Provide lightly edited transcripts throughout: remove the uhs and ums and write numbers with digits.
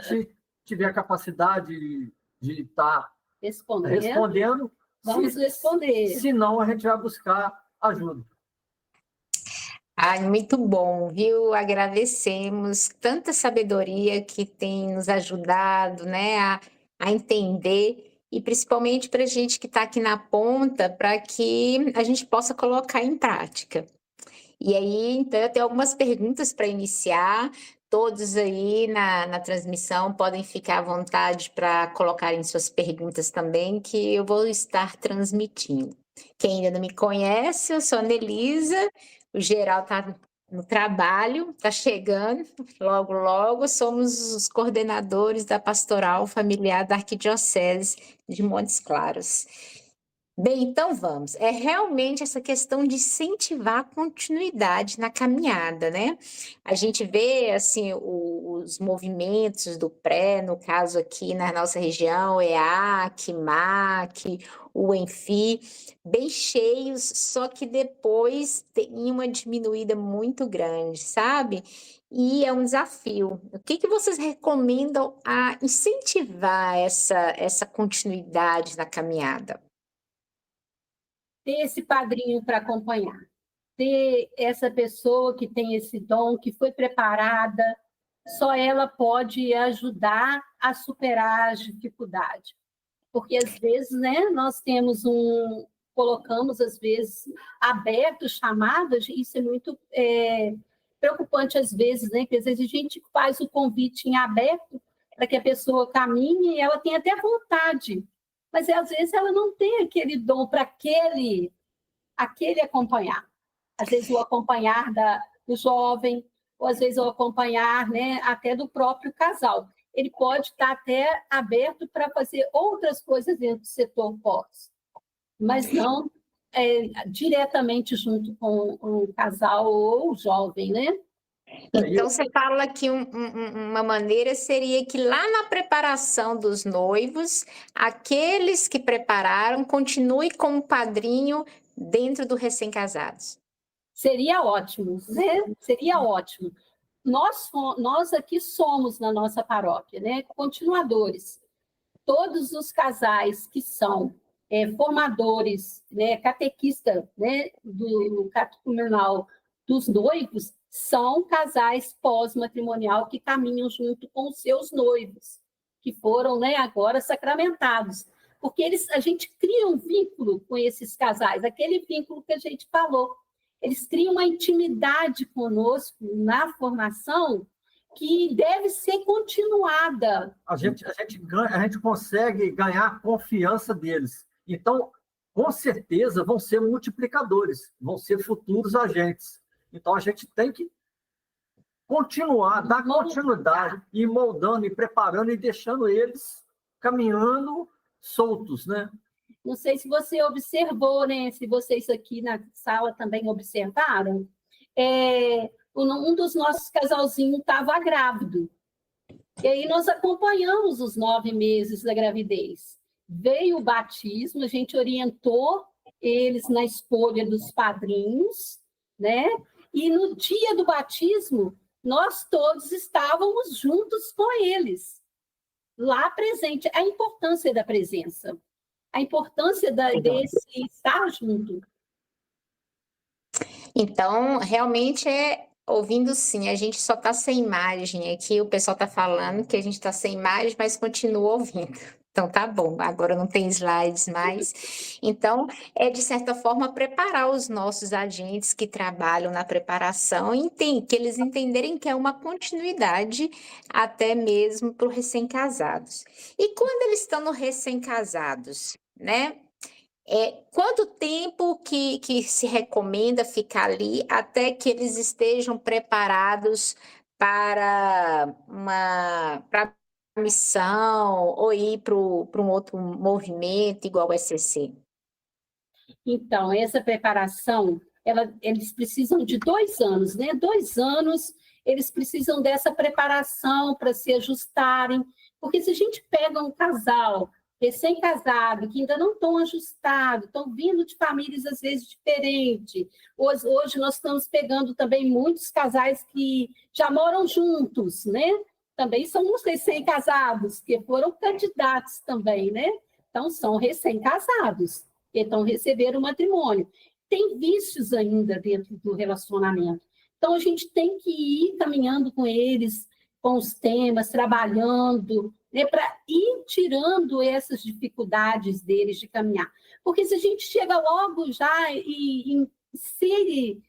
se tiver capacidade de estar respondendo, vamos responder. Se não, a gente vai buscar ajuda. Ai, muito bom, viu? Agradecemos tanta sabedoria que tem nos ajudado, né, a entender, e principalmente para a gente que está aqui na ponta, para que a gente possa colocar em prática. E aí, então, eu tenho algumas perguntas para iniciar. Todos aí na transmissão podem ficar à vontade para colocarem suas perguntas também, que eu vou estar transmitindo. Quem ainda não me conhece, eu sou a Nelisa, o geral está no trabalho, está chegando, logo, logo, somos os coordenadores da Pastoral Familiar da Arquidiocese de Montes Claros. Bem, então vamos. É realmente essa questão de incentivar a continuidade na caminhada, né? A gente vê, assim, os movimentos do pré, no caso aqui na nossa região, EAC, MAC, o ENFI, bem cheios, só que depois tem uma diminuída muito grande, sabe? E é um desafio. O que vocês recomendam a incentivar essa continuidade na caminhada? Ter esse padrinho para acompanhar, ter essa pessoa que tem esse dom, que foi preparada, só ela pode ajudar a superar as dificuldades. Porque, às vezes, né, nós colocamos, às vezes, abertos chamadas, e isso é muito preocupante, às vezes, né? Porque, às vezes, a gente faz o convite em aberto para que a pessoa caminhe e ela tem até vontade, mas às vezes ela não tem aquele dom para aquele acompanhar. Às vezes o acompanhar do jovem, ou às vezes o acompanhar, né, até do próprio casal. Ele pode estar até aberto para fazer outras coisas dentro do setor pós, mas não diretamente junto com o casal ou o jovem, né? Então, você fala que uma maneira seria que lá na preparação dos noivos, aqueles que prepararam continuem como padrinho dentro do recém-casados. Seria ótimo, né? Seria ótimo. Nós aqui somos, na nossa paróquia, né, continuadores. Todos os casais que são formadores, né, catequista, né, do catecumenal dos noivos, são casais pós-matrimonial que caminham junto com os seus noivos, que foram, né, agora sacramentados. Porque a gente cria um vínculo com esses casais, aquele vínculo que a gente falou. Eles criam uma intimidade conosco na formação que deve ser continuada. A gente consegue ganhar a confiança deles. Então, com certeza, vão ser multiplicadores, vão ser futuros agentes. Então, a gente tem que continuar, dar continuidade, e moldando, e preparando, e deixando eles caminhando soltos, né? Não sei se você observou, né? Se vocês aqui na sala também observaram, um dos nossos casalzinhos estava grávido. E aí nós acompanhamos os 9 meses da gravidez. Veio o batismo, a gente orientou eles na escolha dos padrinhos, né? E no dia do batismo, nós todos estávamos juntos com eles, lá presente. A importância da presença, a importância desse estar junto. Então, realmente ouvindo sim, a gente só está sem imagem aqui, o pessoal está falando que a gente está sem imagem, mas continua ouvindo. Então, tá bom, agora não tem slides mais. Então, de certa forma, preparar os nossos agentes que trabalham na preparação, que eles entenderem que é uma continuidade até mesmo para os recém-casados. E quando eles estão no recém-casados, né? Quanto tempo que se recomenda ficar ali até que eles estejam preparados para uma missão ou ir para um outro movimento igual o ECC? Então, essa preparação, eles precisam de 2 anos, né? 2 anos, eles precisam dessa preparação para se ajustarem, porque se a gente pega um casal recém-casado, que ainda não estão ajustados, estão vindo de famílias, às vezes, diferentes. Hoje nós estamos pegando também muitos casais que já moram juntos, né? também são uns recém-casados, que foram candidatos também, né? Então, são recém-casados, que estão recebendo o matrimônio. Tem vícios ainda dentro do relacionamento. Então, a gente tem que ir caminhando com eles, com os temas, trabalhando, né, para ir tirando essas dificuldades deles de caminhar. Porque se a gente chega logo já e insere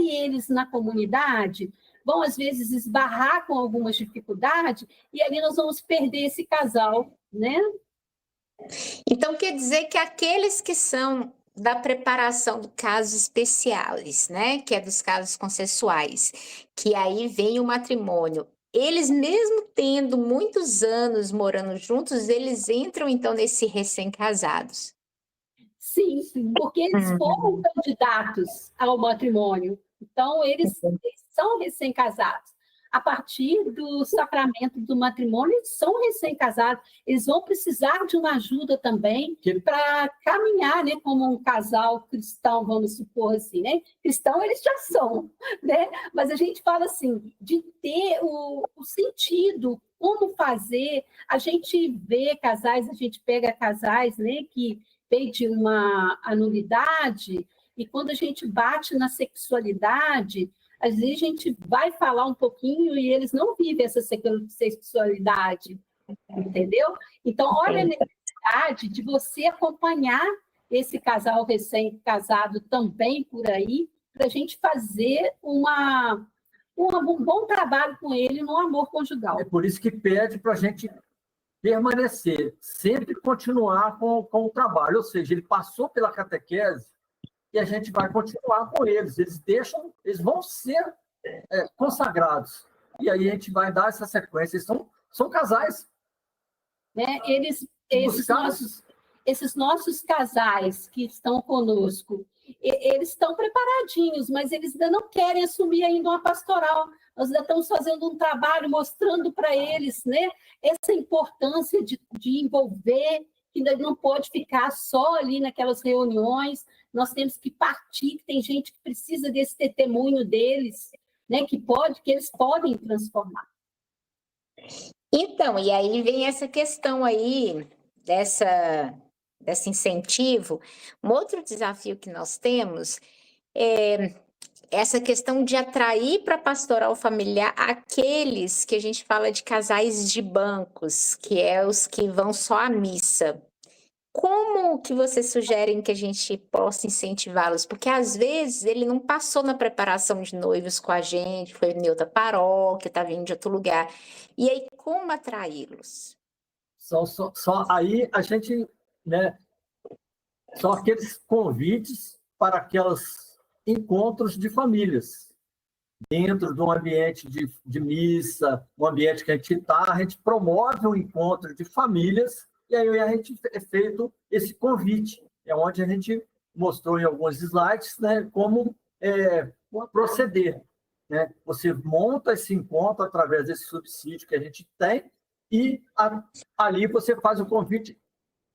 eles na comunidade, vão, às vezes, esbarrar com algumas dificuldades, e ali nós vamos perder esse casal, né? Então, quer dizer que aqueles que são da preparação de casos especiais, né, que é dos casos consensuais, que aí vem o matrimônio, eles mesmo tendo muitos anos morando juntos, eles entram então nesse recém-casados. Sim, porque eles foram candidatos ao matrimônio. Então, eles são recém-casados. A partir do sacramento do matrimônio, eles são recém-casados. Eles vão precisar de uma ajuda também para caminhar, né, como um casal cristão, vamos supor assim, né? Cristão eles já são, né? Mas a gente fala assim, de ter o sentido, como fazer. A gente vê casais, a gente pega casais, né, que vem de uma anulidade, e quando a gente bate na sexualidade, às vezes a gente vai falar um pouquinho e eles não vivem essa sexualidade, entendeu? Então, olha a necessidade de você acompanhar esse casal recém-casado também por aí, para a gente fazer um bom trabalho com ele no amor conjugal. É por isso que pede para a gente permanecer, sempre continuar com o trabalho, ou seja, ele passou pela catequese e a gente vai continuar com eles, eles vão ser consagrados, e aí a gente vai dar essa sequência, eles são casais. Né? Esses nossos casais que estão conosco, eles estão preparadinhos, mas eles ainda não querem assumir ainda uma pastoral. Nós ainda estamos fazendo um trabalho mostrando para eles, né, essa importância de envolver, que ainda não pode ficar só ali naquelas reuniões. Nós temos que partir, que tem gente que precisa desse testemunho deles, né, que eles podem transformar. Então, e aí vem essa questão aí desse incentivo. Um outro desafio que nós temos é essa questão de atrair para a pastoral familiar aqueles que a gente fala de casais de bancos, que é os que vão só à missa. Como que vocês sugerem que a gente possa incentivá-los? Porque às vezes ele não passou na preparação de noivos com a gente, foi em outra paróquia, está vindo de outro lugar. E aí, como atraí-los? Só aí a gente, né, são aqueles convites para aqueles encontros de famílias, dentro de um ambiente de missa, um ambiente que a gente promove um encontro de famílias, e aí a gente é feito esse convite, é onde a gente mostrou em alguns slides, né, como proceder. Né? Você monta esse encontro através desse subsídio que a gente tem, e ali você faz o convite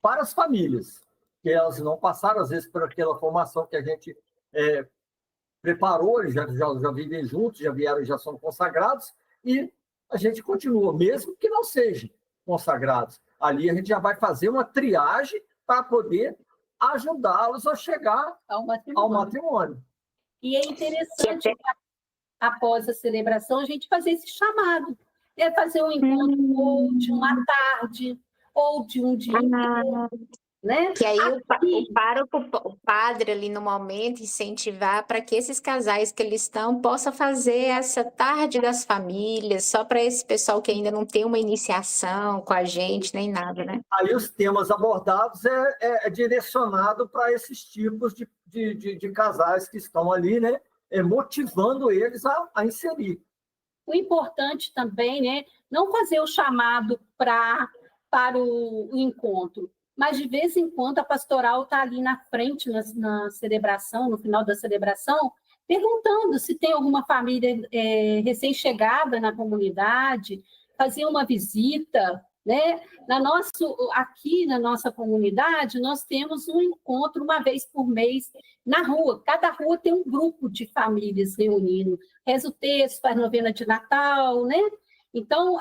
para as famílias, que elas não passaram, às vezes, por aquela formação que a gente preparou, já vivem juntos, já vieram, já são consagrados, e a gente continua, mesmo que não sejam consagrados. Ali a gente já vai fazer uma triagem para poder ajudá-los a chegar ao matrimônio. E é interessante, após a celebração, a gente fazer esse chamado. Fazer um encontro ou de uma tarde, ou de um dia inteiro. Né? Que aí o padre ali no momento incentivar para que esses casais que eles estão possam fazer essa tarde das famílias, só para esse pessoal que ainda não tem uma iniciação com a gente, nem nada, né? Aí os temas abordados é direcionado para esses tipos de casais que estão ali, né? Motivando eles a inserir. O importante também, né? Não fazer o chamado para o encontro, mas de vez em quando a pastoral está ali na frente, na celebração, no final da celebração, perguntando se tem alguma família recém-chegada na comunidade, fazer uma visita, né? Aqui na nossa comunidade, nós temos um encontro uma vez por mês na rua. Cada rua tem um grupo de famílias reunindo, reza o texto, faz novena de Natal, né? Então,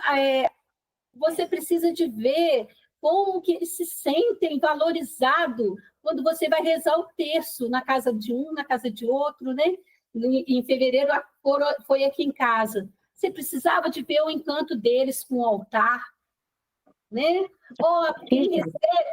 você precisa de ver como que eles se sentem valorizados quando você vai rezar o terço na casa de um, na casa de outro, né? Em fevereiro foi aqui em casa. Você precisava de ver o encanto deles com o altar, né?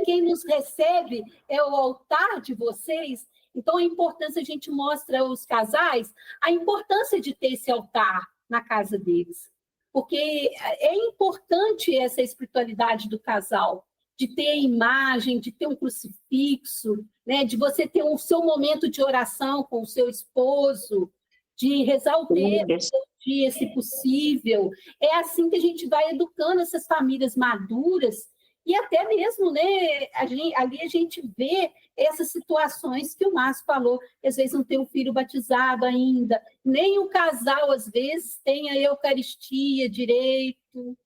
Quem nos recebe é o altar de vocês. Então, a importância, a gente mostra aos casais a importância de ter esse altar na casa deles. Porque é importante essa espiritualidade do casal, de ter a imagem, de ter um crucifixo, né? De você ter o seu momento de oração com o seu esposo, de rezar o texto todo dia, se possível. É assim que a gente vai educando essas famílias maduras e até mesmo, né, ali a gente vê essas situações que o Márcio falou, às vezes não tem um filho batizado ainda, nem o casal, às vezes, tem a Eucaristia direito,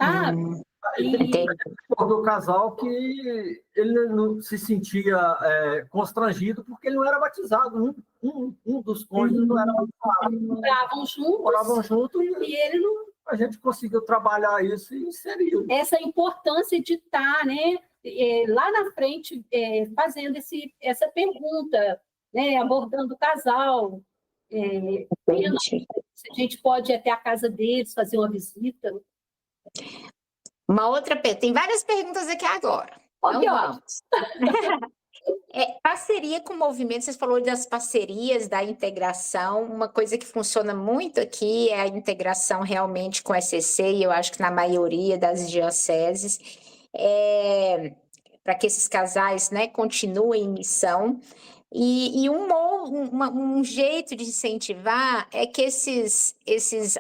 sabe? Do casal que ele não se sentia constrangido porque ele não era batizado, um dos cônjuges não era batizado. Moravam juntos e ele não... A gente conseguiu trabalhar isso e inseriu. Essa importância de estar, né, lá na frente, fazendo essa pergunta, né, abordando o casal, se a gente pode ir até a casa deles, fazer uma visita. Uma outra pergunta. Tem várias perguntas aqui agora. Então, vamos. Parceria com movimentos, você falou das parcerias, da integração, uma coisa que funciona muito aqui é a integração realmente com o ECC, e eu acho que na maioria das dioceses, para que esses casais, né, continuem em missão. E um jeito de incentivar é que esses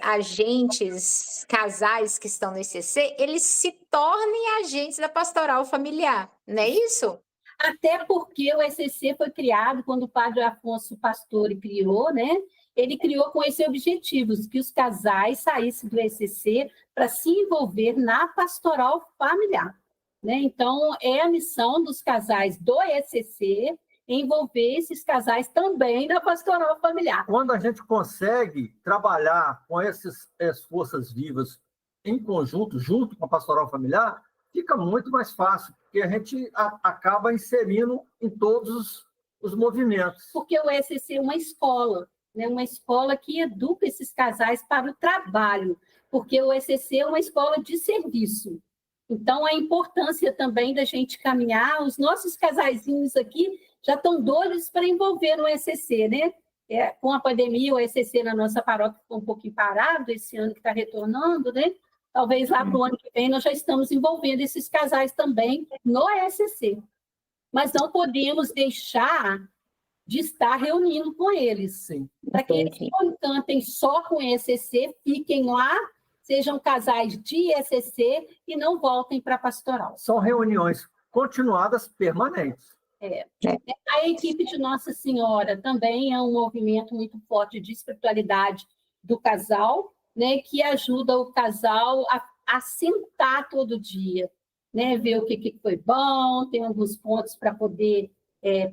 agentes, casais que estão no ECC, eles se tornem agentes da pastoral familiar, não é isso? Até porque o ECC foi criado quando o padre Afonso Pastore criou, né? Ele criou com esse objetivo, que os casais saíssem do ECC para se envolver na pastoral familiar, né? Então, é a missão dos casais do ECC envolver esses casais também na pastoral familiar. Quando a gente consegue trabalhar com essas forças vivas em conjunto, junto com a pastoral familiar, fica muito mais fácil, porque a gente acaba inserindo em todos os movimentos. Porque o ECC é uma escola, né? Uma escola que educa esses casais para o trabalho, porque o ECC é uma escola de serviço. Então, a importância também da gente caminhar, os nossos casaizinhos aqui já estão doidos para envolver no ECC, né? Com a pandemia, o ECC na nossa paróquia ficou um pouquinho parado, esse ano que está retornando, né? Talvez lá para o ano que vem nós já estamos envolvendo esses casais também no ECC. Mas não podemos deixar de estar reunindo com eles. Para que eles não cantem só com o ECC, fiquem lá, sejam casais de ECC e não voltem para a pastoral. São reuniões continuadas, permanentes. A equipe de Nossa Senhora também é um movimento muito forte de espiritualidade do casal, né, que ajuda o casal a sentar todo dia, né, ver o que foi bom, tem alguns pontos para poder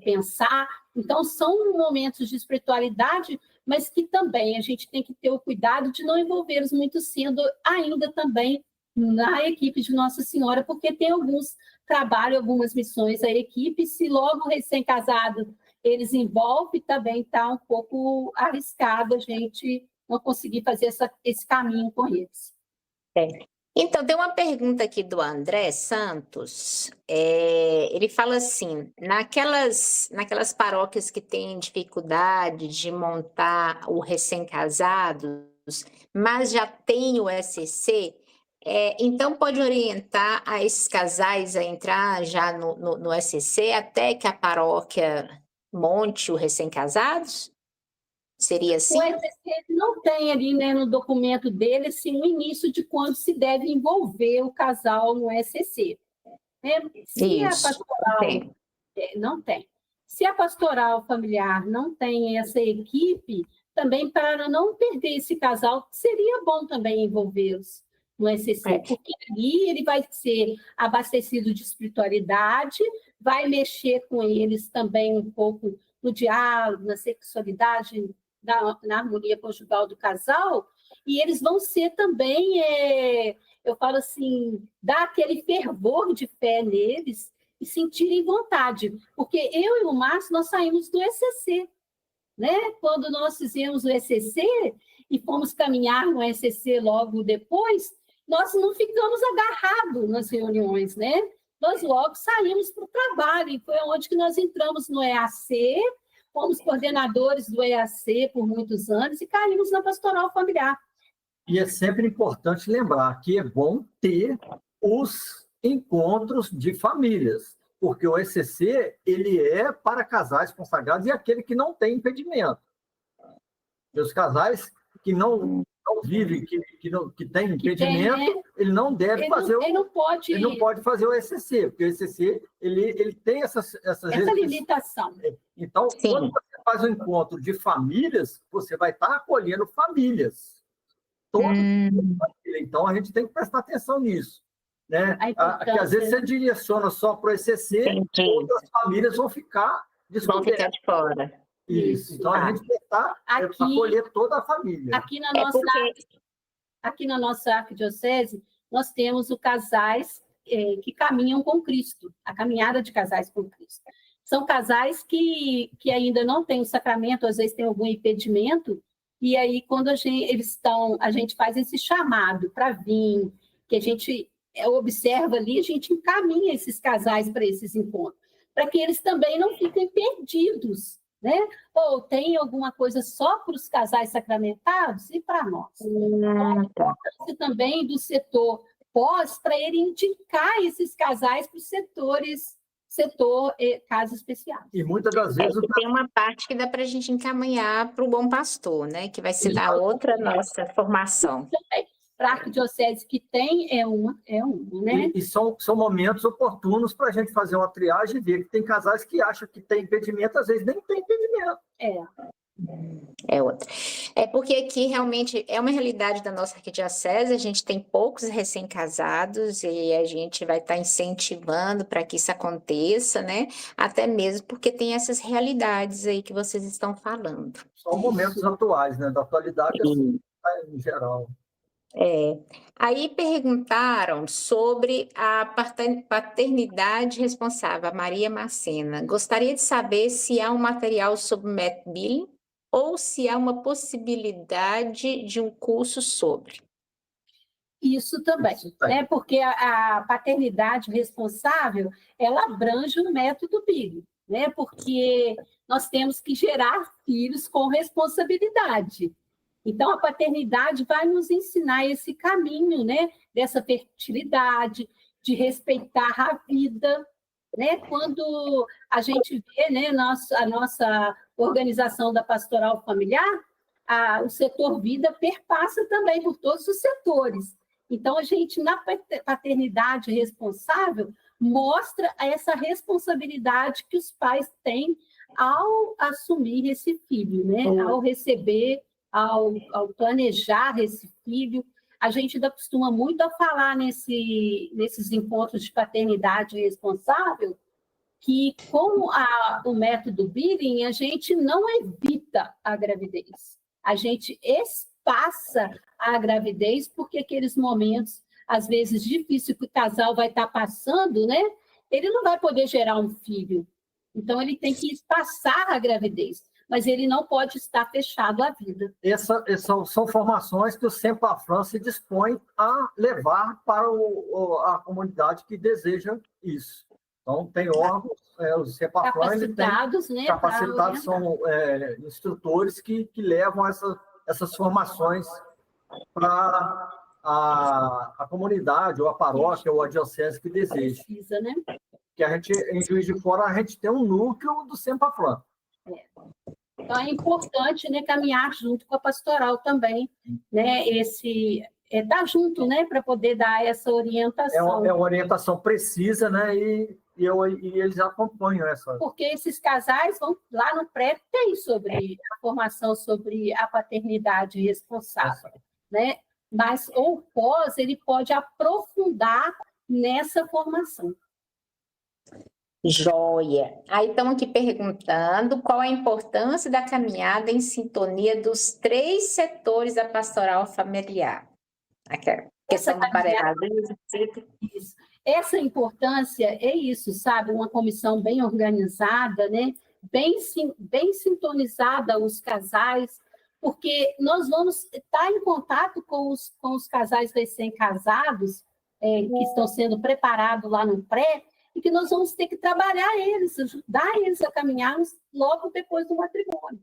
pensar. Então, são momentos de espiritualidade, mas que também a gente tem que ter o cuidado de não envolvê-los muito cedo ainda também na equipe de Nossa Senhora, porque tem alguns trabalhos, algumas missões a equipe, se logo recém-casado eles envolvem, também está um pouco arriscado a gente não conseguir fazer esse caminho com eles. Então, tem uma pergunta aqui do André Santos. Ele fala assim, naquelas paróquias que têm dificuldade de montar o recém-casados, mas já tem o ECC, então pode orientar a esses casais a entrar já no ECC até que a paróquia monte o recém-casados? Seria assim? O ECC não tem ali, né, no documento dele assim, o início de quando se deve envolver o casal no ECC. Se a pastoral não tem. Se a pastoral familiar não tem essa equipe, também para não perder esse casal, seria bom também envolvê-los no ECC, porque ali ele vai ser abastecido de espiritualidade, vai mexer com eles também um pouco no diálogo, na sexualidade, na harmonia conjugal do casal, e eles vão ser também, eu falo assim, dar aquele fervor de fé neles e sentirem vontade, porque eu e o Márcio, nós saímos do ECC, né? Quando nós fizemos o ECC e fomos caminhar no ECC logo depois, nós não ficamos agarrados nas reuniões, né? Nós logo saímos para o trabalho, e foi onde que nós entramos no EAC, fomos coordenadores do EAC por muitos anos e caímos na pastoral familiar. E é sempre importante lembrar que é bom ter os encontros de famílias, porque o ECC ele é para casais consagrados e aquele que não tem impedimento. E os casais que não vivem, que tem impedimento, ele não deve fazer ele não pode fazer o ECC, porque o ECC ele tem essa limitação. Então, sim, quando você faz um encontro de famílias, você vai estar acolhendo famílias. Então, a gente tem que prestar atenção nisso. Né? Porque às vezes você direciona só para o ECC, outras famílias vão ficar de fora. Isso. Então, a gente tem que estar acolher toda a família. Aqui na nossa arquidiocese, nós temos os casais que caminham com Cristo, a caminhada de casais com Cristo. São casais que ainda não têm o sacramento, às vezes tem algum impedimento, e aí, quando a gente faz esse chamado para vir, que a gente observa ali, a gente encaminha esses casais para esses encontros, para que eles também não fiquem perdidos, né? Ou tem alguma coisa só para os casais sacramentados e para nós. Então, a importância também do setor pós, para ele indicar esses casais para os setor casos especiais. E muitas das vezes... Tem uma parte que dá para a gente encaminhar para o Bom Pastor, né? Que vai ser da outra nossa formação. Para a arquidiocese que tem, é uma, né? E são momentos oportunos para a gente fazer uma triagem e ver que tem casais que acham que tem impedimento, às vezes nem tem impedimento. É outra. É porque aqui realmente é uma realidade da nossa arquidiocese, a gente tem poucos recém-casados e a gente vai estar incentivando para que isso aconteça, né? Até mesmo porque tem essas realidades aí que vocês estão falando. São momentos atuais, né? Da atualidade, assim, em geral. Aí perguntaram sobre a paternidade responsável, a Maria Macena. Gostaria de saber se há um material sobre o método Billing ou se há uma possibilidade de um curso sobre. Isso também, né? Porque a paternidade responsável, ela abrange o método Billing, né? Porque nós temos que gerar filhos com responsabilidade. Então, a paternidade vai nos ensinar esse caminho, né? Dessa fertilidade, de respeitar a vida, né? Quando a gente vê, né, a nossa organização da pastoral familiar, o setor vida perpassa também por todos os setores. Então, a gente, na paternidade responsável, mostra essa responsabilidade que os pais têm ao assumir esse filho, né? Ao receber, ao planejar esse filho. A gente ainda costuma muito a falar nesses encontros de paternidade responsável que, com o método Billing, a gente não evita a gravidez, a gente espaça a gravidez, porque aqueles momentos, às vezes, difíceis que o casal vai estar passando, né? Ele não vai poder gerar um filho. Então, ele tem que espaçar a gravidez, mas ele não pode estar fechado à vida. Essas são formações que o Sempafran se dispõe a levar para a comunidade que deseja isso. Então, tem órgãos, os Sempafran, capacitados, né, capacitados são instrutores que levam essas formações para a comunidade, ou a paróquia, ou a diocese que deseja. Precisa, né? Que a gente, em Juiz de Fora, a gente tem um núcleo do Sempafran. Então, é importante, né, caminhar junto com a pastoral também, né, estar junto, né, para poder dar essa orientação. É uma orientação precisa, né, e eles acompanham essa. Porque esses casais vão lá no pré tem sobre a formação sobre a paternidade responsável, né? Mas ou pós ele pode aprofundar nessa formação. Joia. Aí estão aqui perguntando qual a importância da caminhada em sintonia dos 3 setores da pastoral familiar. Aquela questão do parentesco. Isso. Essa importância é isso, sabe? Uma comissão bem organizada, né? Bem sintonizada os casais, porque nós vamos estar em contato com os casais recém-casados, que estão sendo preparados lá no pré, e que nós vamos ter que trabalhar eles, ajudar eles a caminhar logo depois do matrimônio.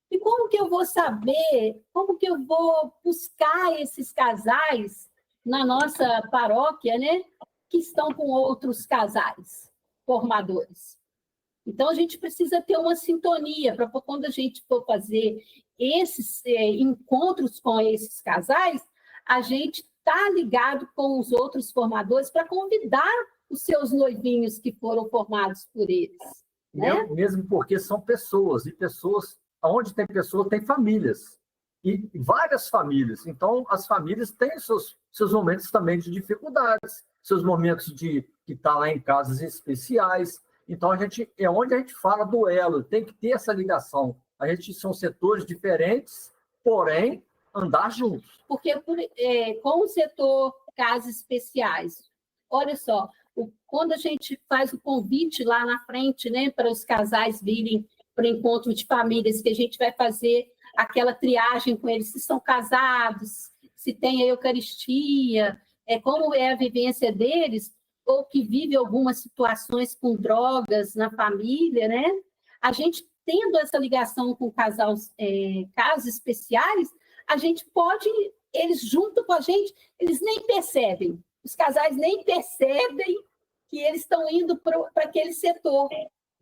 E como que eu vou saber, como que eu vou buscar esses casais na nossa paróquia, né, que estão com outros casais formadores? Então, a gente precisa ter uma sintonia para quando a gente for fazer esses encontros com esses casais, a gente está ligado com os outros formadores para convidar os seus noivinhos que foram formados por eles. Né? Mesmo porque são pessoas, e pessoas, onde tem pessoas, tem famílias, e várias famílias. Então, as famílias têm seus momentos também de dificuldades, seus momentos de estar lá em casas especiais. Então, é onde a gente fala do elo, tem que ter essa ligação. A gente são setores diferentes, porém, andar juntos. Porque com o setor casas especiais, olha só, quando a gente faz o convite lá na frente, né, para os casais virem para o encontro de famílias, que a gente vai fazer aquela triagem com eles, se estão casados, se tem a Eucaristia, como é a vivência deles, ou que vive algumas situações com drogas na família, né? A gente tendo essa ligação com casos especiais, a gente pode, eles junto com a gente, eles nem percebem, os casais nem percebem que eles estão indo para aquele setor,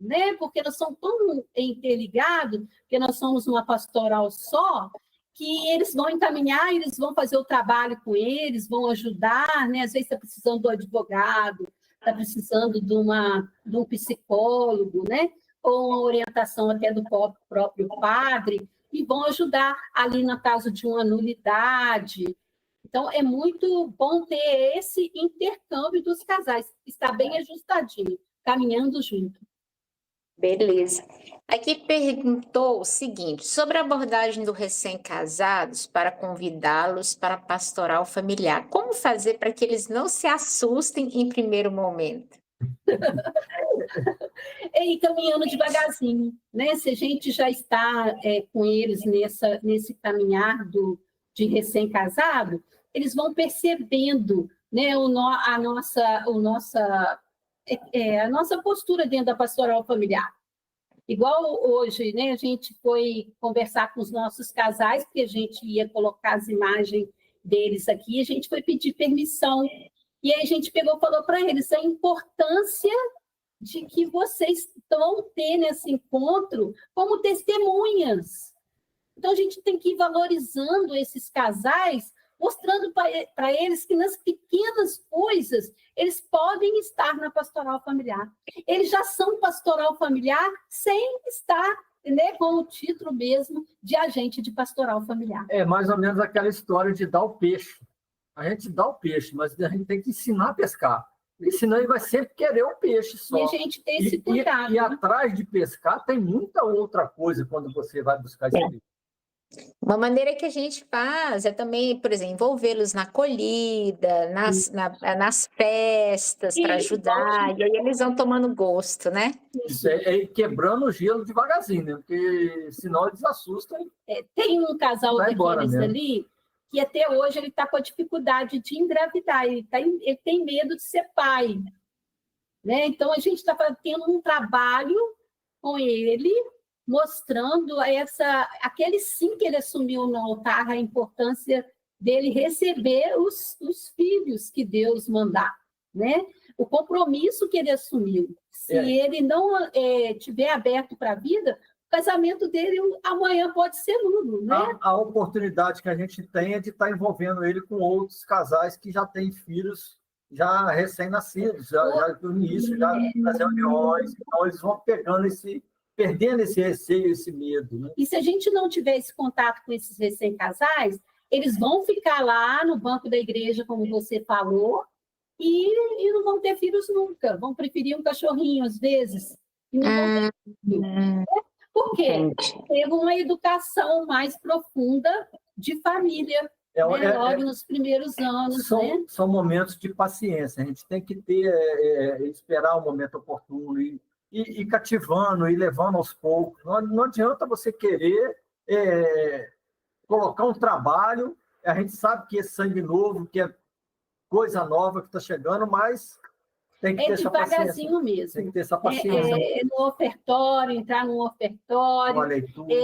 né? Porque nós somos tão interligados, porque nós somos uma pastoral só, que eles vão encaminhar, eles vão fazer o trabalho com eles, vão ajudar, né? Às vezes está precisando do advogado, está precisando de um psicólogo, né? Ou uma orientação até do próprio padre, e vão ajudar ali no caso de uma nulidade. Então, é muito bom ter esse intercâmbio dos casais, está bem ajustadinho, caminhando junto. Beleza. Aqui perguntou o seguinte, sobre a abordagem dos recém-casados para convidá-los para a pastoral familiar. Como fazer para que eles não se assustem em primeiro momento? E caminhando devagarzinho, né? Se a gente já está com eles nesse caminhar de recém-casado, eles vão percebendo, né, a nossa postura dentro da pastoral familiar. Igual hoje, né, a gente foi conversar com os nossos casais, porque a gente ia colocar as imagens deles aqui, a gente foi pedir permissão. E aí a gente pegou e falou para eles a importância de que vocês vão ter nesse encontro como testemunhas. Então, a gente tem que ir valorizando esses casais, mostrando para eles que nas pequenas coisas eles podem estar na pastoral familiar. Eles já são pastoral familiar sem estar, né, com o título mesmo de agente de pastoral familiar. É mais ou menos aquela história de dar o peixe. A gente dá o peixe, mas a gente tem que ensinar a pescar. E senão ele vai sempre querer o peixe só. E a gente tem esse cuidado. E atrás de pescar tem muita outra coisa quando você vai buscar esse peixe. Uma maneira que a gente faz é também, por exemplo, envolvê-los na acolhida, nas festas, para ajudar, e aí eles vão tomando gosto, né? Isso é quebrando o gelo devagarzinho, né? Porque senão eles assustam. Tem um casal daqueles ali que até hoje ele está com a dificuldade de engravidar, ele tem medo de ser pai. Né? Então, a gente está tendo um trabalho com ele, mostrando aquele sim que ele assumiu no altar, a importância dele receber os filhos que Deus mandar, né? O compromisso que ele assumiu. Se ele não tiver aberto para a vida, o casamento dele amanhã pode ser nulo, né? A oportunidade que a gente tem é de estar envolvendo ele com outros casais que já têm filhos já recém-nascidos, já no início, já nas reuniões, então eles vão perdendo esse receio, esse medo. Né? E se a gente não tiver esse contato com esses recém-casais, eles vão ficar lá no banco da igreja, como você falou, e não vão ter filhos nunca, vão preferir um cachorrinho às vezes. E não vão ter filho. Por quê? Teve uma educação mais profunda de família, logo nos primeiros anos. São momentos de paciência, a gente tem que esperar o momento oportuno e ir cativando, ir levando aos poucos. Não adianta você querer colocar um trabalho, a gente sabe que é sangue novo, que é coisa nova que está chegando, mas tem que ter essa paciência. Devagarzinho mesmo. Tem que ter essa paciência. No ofertório, entrar num ofertório,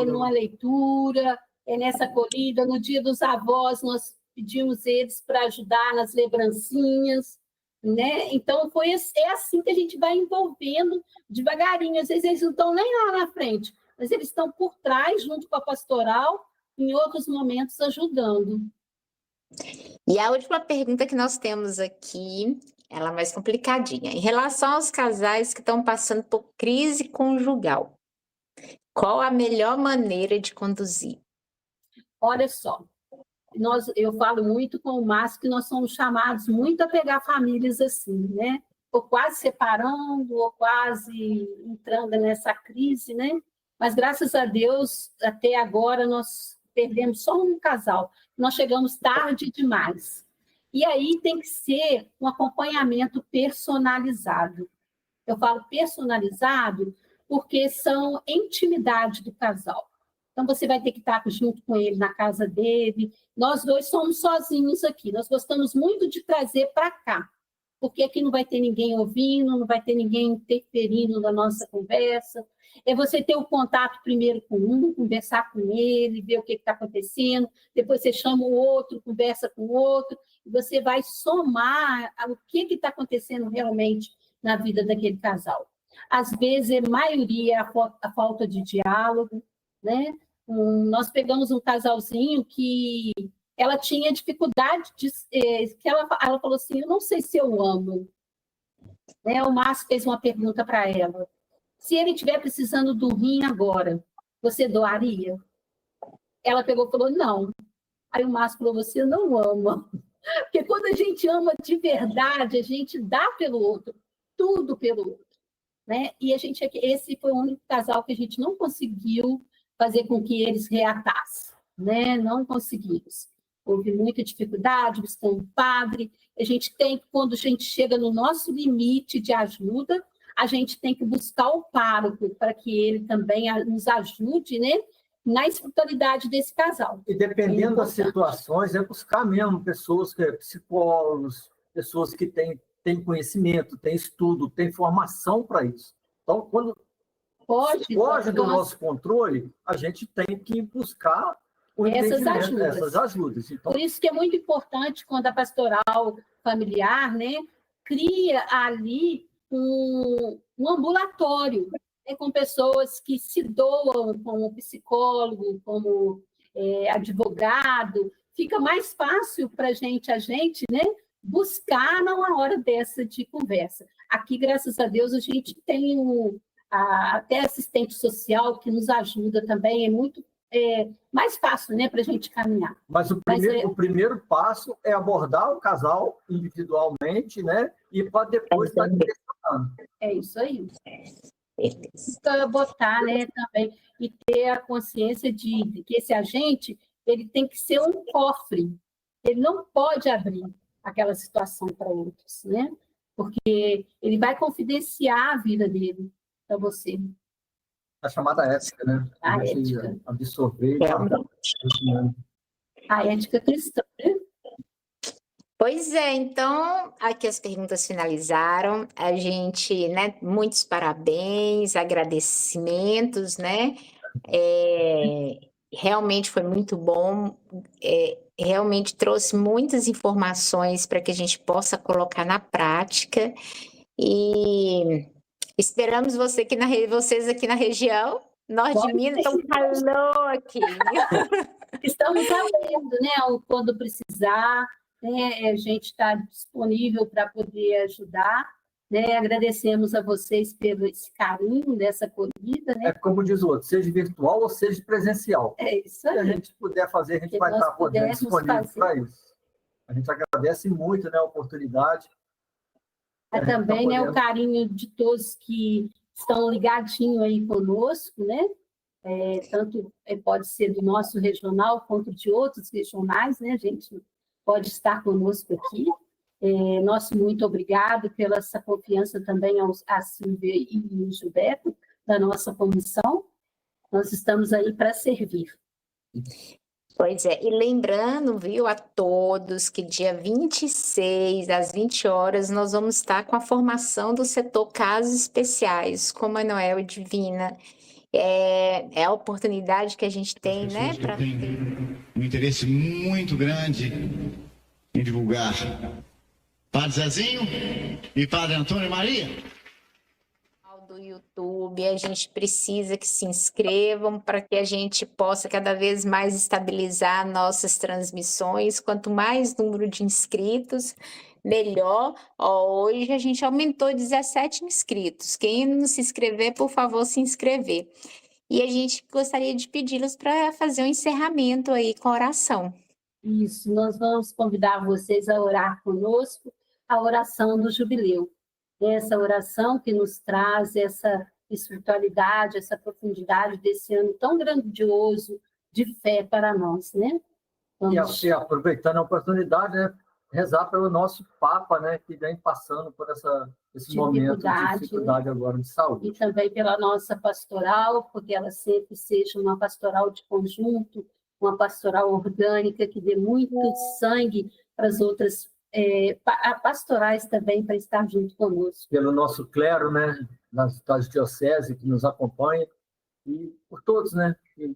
numa leitura, nessa acolhida. No dia dos avós, nós pedimos eles para ajudar nas lembrancinhas, né? Então, é assim que a gente vai envolvendo devagarinho. Às vezes, eles não estão nem lá na frente, mas eles estão por trás, junto com a pastoral, em outros momentos, ajudando. E a última pergunta que nós temos aqui, ela é mais complicadinha. Em relação aos casais que estão passando por crise conjugal, qual a melhor maneira de conduzir? Olha só, eu falo muito com o Márcio que nós somos chamados muito a pegar famílias assim, né? Ou quase separando, ou quase entrando nessa crise, né? Mas, graças a Deus, até agora nós perdemos só um casal. Nós chegamos tarde demais. E aí tem que ser um acompanhamento personalizado. Eu falo personalizado porque são intimidade do casal. Então, você vai ter que estar junto com ele na casa dele. Nós dois somos sozinhos aqui. Nós gostamos muito de trazer para cá, porque aqui não vai ter ninguém ouvindo, não vai ter ninguém interferindo na nossa conversa. É você ter o contato primeiro com um, conversar com ele, ver o que está acontecendo, depois você chama o outro, conversa com o outro, e você vai somar o que está acontecendo realmente na vida daquele casal. Às vezes, a maioria é a falta de diálogo, né? Nós pegamos um casalzinho que ela tinha dificuldade que ela falou assim, eu não sei se eu amo. Né? O Márcio fez uma pergunta para ela. Se ele estiver precisando do rim agora, você doaria? Ela pegou e falou, não. Aí o Márcio falou, você não ama. Porque quando a gente ama de verdade, a gente dá pelo outro, tudo pelo outro. Né? E esse foi o único casal que a gente não conseguiu fazer com que eles reatassem. Né? Não conseguimos. Houve muita dificuldade, buscando um padre. A gente tem, quando a gente chega no nosso limite de ajuda, a gente tem que buscar o pároco para que ele também nos ajude, né, na espiritualidade desse casal. E dependendo das situações, é buscar mesmo pessoas psicólogos, pessoas que têm conhecimento, têm estudo, têm formação para isso. Então, quando foge do nosso controle, a gente tem que buscar essas ajudas. Então, por isso que é muito importante quando a pastoral familiar, né, cria ali um ambulatório, né, com pessoas que se doam como psicólogo, como advogado. Fica mais fácil para a gente, né, buscar numa hora dessa de conversa. Aqui, graças a Deus, a gente tem até assistente social que nos ajuda também, é muito mais fácil, né, para a gente caminhar. Mas o primeiro passo é abordar o casal individualmente, né, e para depois estar direcionando. É isso aí. Então, botar, né, também, e ter a consciência de que esse agente ele tem que ser um cofre. Ele não pode abrir aquela situação para outros, né? Porque ele vai confidenciar a vida dele para você. A chamada ética, né? A ética. Absorver. A ética cristã, né? Pois é, então, aqui as perguntas finalizaram. A gente, né, muitos parabéns, agradecimentos, né? Realmente foi muito bom. Realmente trouxe muitas informações para que a gente possa colocar na prática. E esperamos vocês aqui na região. Nós de Minas estamos calor aqui. Estamos abertos, né? Quando precisar, né? A gente está disponível para poder ajudar. Né? Agradecemos a vocês pelo esse carinho dessa acolhida. Né? Como diz o outro, seja virtual ou seja presencial. É isso aí. Se a gente puder fazer, a gente vai estar disponível para isso. A gente agradece muito, né, a oportunidade. Também, né, o carinho de todos que estão ligadinhos aí conosco, né? Tanto pode ser do nosso regional quanto de outros regionais, né? A gente pode estar conosco aqui. Nosso muito obrigado pela essa confiança também a Silvia e o Gilberto, da nossa comissão. Nós estamos aí para servir. Pois é, e lembrando, viu, a todos que dia 26, às 20 horas, nós vamos estar com a formação do setor Casos Especiais, com Manuel e Divina. É a oportunidade que a gente tem, né? Para ter um interesse muito grande em divulgar Padre Zezinho e Padre Antônio e Maria. Do YouTube, a gente precisa que se inscrevam para que a gente possa cada vez mais estabilizar nossas transmissões. Quanto mais número de inscritos, melhor. Hoje a gente aumentou 17 inscritos. Quem não se inscrever, por favor, se inscrever. E a gente gostaria de pedi-los para fazer um encerramento aí com oração. Isso, nós vamos convidar vocês a orar conosco a oração do jubileu. Essa oração que nos traz essa espiritualidade, essa profundidade desse ano tão grandioso de fé para nós, né? Vamos... E aproveitando a oportunidade, né, rezar pelo nosso Papa, né, que vem passando por esse momento de dificuldade, né, agora de saúde. E também pela nossa pastoral, porque ela sempre seja uma pastoral de conjunto, uma pastoral orgânica que dê muito sangue para as outras pastorais também, para estar junto conosco. Pelo nosso clero, né, das dioceses que nos acompanha, e por todos, né?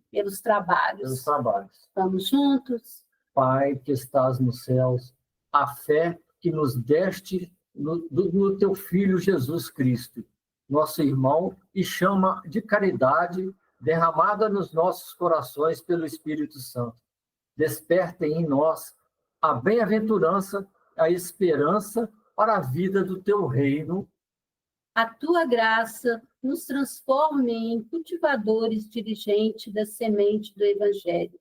Pelos trabalhos. Pelos trabalhos. Estamos juntos. Pai que estás nos céus, a fé que nos deste no teu Filho Jesus Cristo, nosso irmão, e chama de caridade derramada nos nossos corações pelo Espírito Santo. Desperta em nós a bem-aventurança, a esperança para a vida do teu reino. A tua graça nos transforme em cultivadores dirigentes da semente do Evangelho,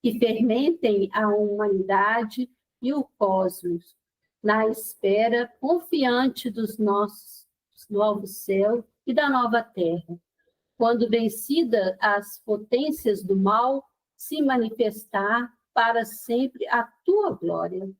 que fermentem a humanidade e o cosmos, na espera confiante dos nossos novos céus e da nova terra, quando vencida as potências do mal, se manifestar para sempre a tua glória.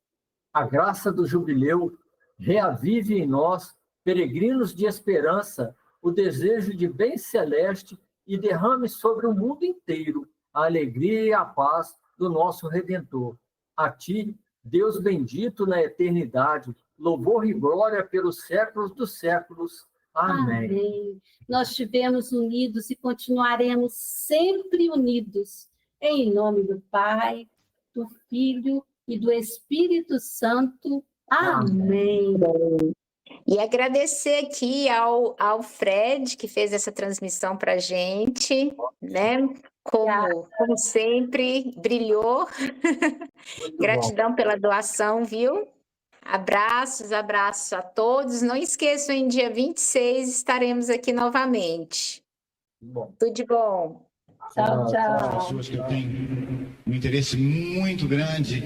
A graça do jubileu reavive em nós, peregrinos de esperança, o desejo de bem celeste e derrame sobre o mundo inteiro a alegria e a paz do nosso Redentor. A ti, Deus bendito na eternidade, louvor e glória pelos séculos dos séculos. Amém. Amém. Nós estivemos unidos e continuaremos sempre unidos. Em nome do Pai, do Filho e do Espírito Santo. Amém. E agradecer aqui ao Fred, que fez essa transmissão para a gente, né? Como sempre, brilhou. Gratidão pela doação, viu? Abraços a todos. Não esqueçam, em dia 26 estaremos aqui novamente. Tudo de bom. Tchau, tchau. Pessoas que têm um interesse muito grande